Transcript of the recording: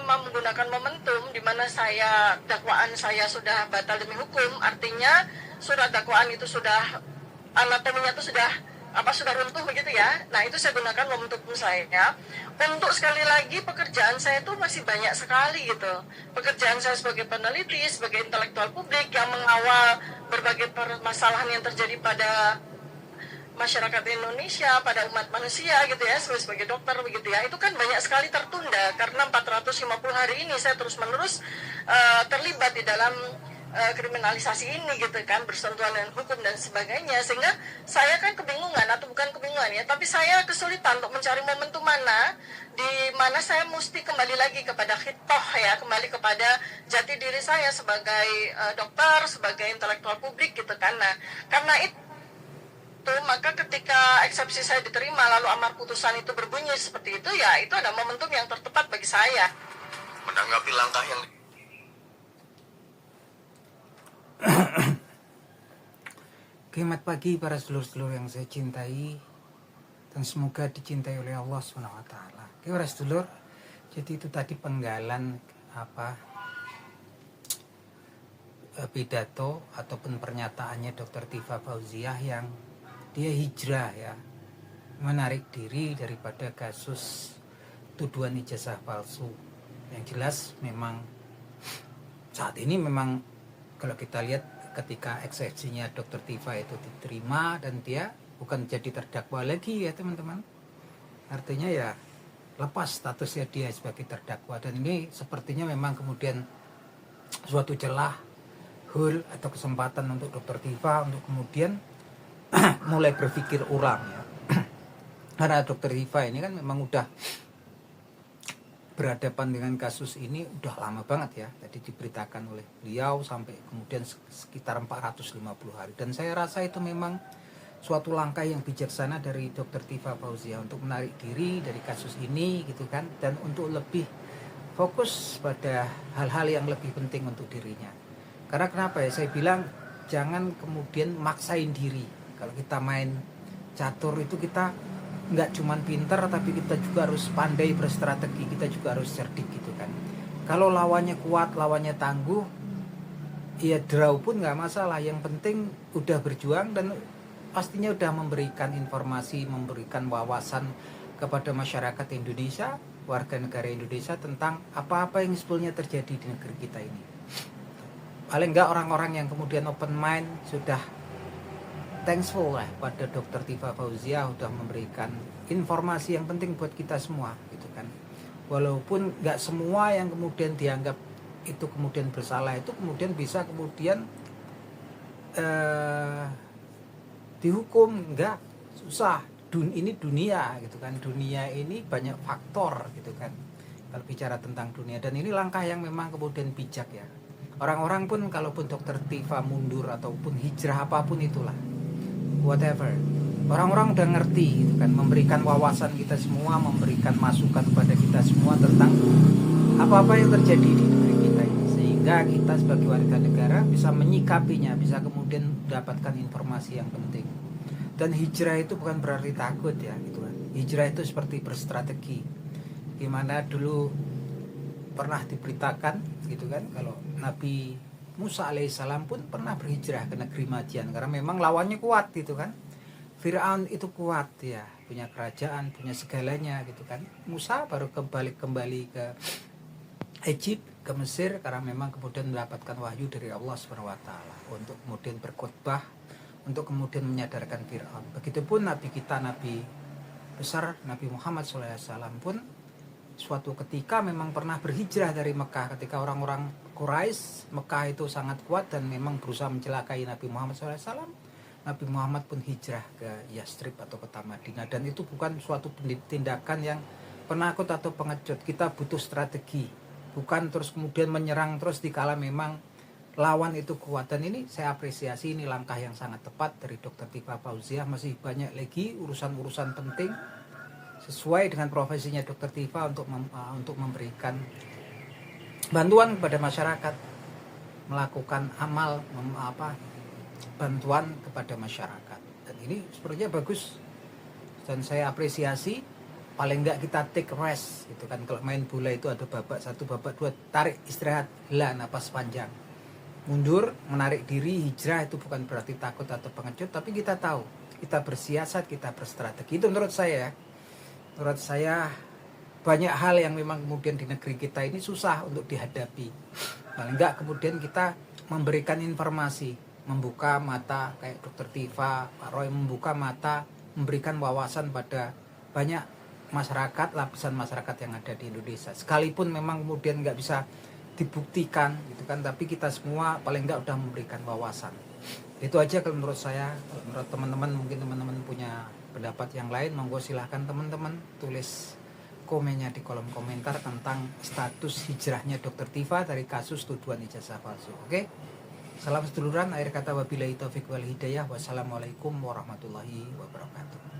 menggunakan momentum di mana dakwaan saya sudah batal demi hukum, artinya surat dakwaan itu sudah anatominya itu sudah runtuh begitu ya. Nah, itu saya gunakan momentum saya untuk sekali lagi pekerjaan saya itu masih banyak sekali gitu. Pekerjaan saya sebagai peneliti, sebagai intelektual publik yang mengawal berbagai permasalahan yang terjadi pada masyarakat Indonesia, pada umat manusia gitu ya, sebagai dokter begitu ya, itu kan banyak sekali tertunda karena 450 hari ini saya terus-menerus terlibat di dalam kriminalisasi ini gitu kan, bersentuhan dengan hukum dan sebagainya, sehingga saya kan kebingungan, atau bukan kebingungan ya, tapi saya kesulitan untuk mencari momentum mana di mana saya mesti kembali lagi kepada khitoh ya, kembali kepada jati diri saya sebagai dokter, sebagai intelektual publik gitu kan. Nah, karena itu maka ketika eksepsi saya diterima lalu amar putusan itu berbunyi seperti itu, ya itu ada momentum yang tertepat bagi saya. Menanggapi langkah yang Selamat pagi para sedulur-sedulur yang saya cintai dan semoga dicintai oleh Allah SWT. Oke para sedulur, jadi itu tadi penggalan pidato ataupun pernyataannya Dr. Tifa Fauziah yang dia hijrah ya, menarik diri daripada kasus tuduhan ijazah palsu. Yang jelas memang saat ini memang kalau kita lihat ketika eksepsinya Dr. Tifa itu diterima dan dia bukan jadi terdakwa lagi ya teman-teman, artinya ya lepas statusnya dia sebagai terdakwa, dan ini sepertinya memang kemudian suatu celah hul atau kesempatan untuk Dr. Tifa untuk kemudian mulai berpikir ulang ya. Karena Dr. Tifa ini kan memang udah berhadapan dengan kasus ini udah lama banget ya. Tadi diberitakan oleh beliau sampai kemudian sekitar 450 hari. Dan saya rasa itu memang suatu langkah yang bijaksana dari Dr. Tifa Fauziah untuk menarik diri dari kasus ini gitu kan, dan untuk lebih fokus pada hal-hal yang lebih penting untuk dirinya. Karena kenapa ya saya bilang jangan kemudian maksain diri. Kalau kita main catur itu kita nggak cuman pinter, tapi kita juga harus pandai berstrategi, kita juga harus cerdik gitu kan. Kalau lawannya kuat, lawannya tangguh, ya draw pun nggak masalah. Yang penting udah berjuang dan pastinya udah memberikan informasi, memberikan wawasan kepada masyarakat Indonesia, warga negara Indonesia tentang apa-apa yang sebetulnya terjadi di negeri kita ini. Paling nggak orang-orang yang kemudian open mind sudah thankful lah pada Dr. Tifa Fauziah sudah memberikan informasi yang penting buat kita semua gitu kan. Walaupun nggak semua yang kemudian dianggap itu kemudian bersalah itu kemudian bisa kemudian dihukum, nggak, susah. Ini dunia gitu kan, dunia ini banyak faktor gitu kan kalau bicara tentang dunia, dan ini langkah yang memang kemudian bijak ya. Orang-orang pun kalaupun Dr. Tifa mundur ataupun hijrah apapun itulah, whatever, orang-orang udah ngerti gitu kan, memberikan wawasan kita semua, memberikan masukan kepada kita semua tentang apa-apa yang terjadi di negeri kita ini, sehingga kita sebagai warga negara bisa menyikapinya, bisa kemudian mendapatkan informasi yang penting. Dan hijrah itu bukan berarti takut ya gitu kan. Hijrah itu seperti berstrategi, gimana dulu pernah diberitakan gitu kan, kalau Nabi Musa alaihissalam pun pernah berhijrah ke negeri Madian karena memang lawannya kuat gitu kan. Fir'aun itu kuat ya, punya kerajaan, punya segalanya gitu kan. Musa baru kembali ke Egypt, ke Mesir karena memang kemudian mendapatkan wahyu dari Allah SWT untuk kemudian berkhotbah, untuk kemudian menyadarkan Fir'aun. Begitupun Nabi kita, Nabi besar Nabi Muhammad SAW pun suatu ketika memang pernah berhijrah dari Mekah ketika orang-orang Quraisy Mekah itu sangat kuat dan memang berusaha mencelakai Nabi Muhammad SAW. Nabi Muhammad pun hijrah ke Yastrib atau kota Madinah, dan itu bukan suatu tindakan yang penakut atau pengecut. Kita butuh strategi, bukan terus kemudian menyerang terus dikala memang lawan itu kuat. Dan ini saya apresiasi, ini langkah yang sangat tepat dari Dr. Tifa Fauziah. Masih banyak lagi urusan-urusan penting sesuai dengan profesinya Dr. Tifa untuk memberikan bantuan kepada masyarakat, melakukan amal bantuan kepada masyarakat. Dan ini sepertinya bagus dan saya apresiasi paling enggak kita take rest gitu kan. Kalau main bola itu ada babak 1, babak 2, tarik istirahat, hela napas panjang, mundur, menarik diri. Hijrah itu bukan berarti takut atau pengecut, tapi kita tahu, kita bersiasat, kita berstrategi. Itu menurut saya ya. Menurut saya banyak hal yang memang kemudian di negeri kita ini susah untuk dihadapi. Paling enggak kemudian kita memberikan informasi, membuka mata kayak Dr. Tifa, Pak Roy membuka mata, memberikan wawasan pada banyak masyarakat, lapisan masyarakat yang ada di Indonesia. Sekalipun memang kemudian nggak bisa dibuktikan gitu kan, tapi kita semua paling nggak udah memberikan wawasan. Itu aja kalau menurut saya. Kalau menurut teman-teman, mungkin teman-teman punya pendapat yang lain, monggo silahkan teman-teman tulis komennya di kolom komentar tentang status hijrahnya Dr. Tifa dari kasus tuduhan ijazah palsu. Oke? Salam seduluran, akhir kata wabillahi taufik wal hidayah. Wassalamualaikum warahmatullahi wabarakatuh.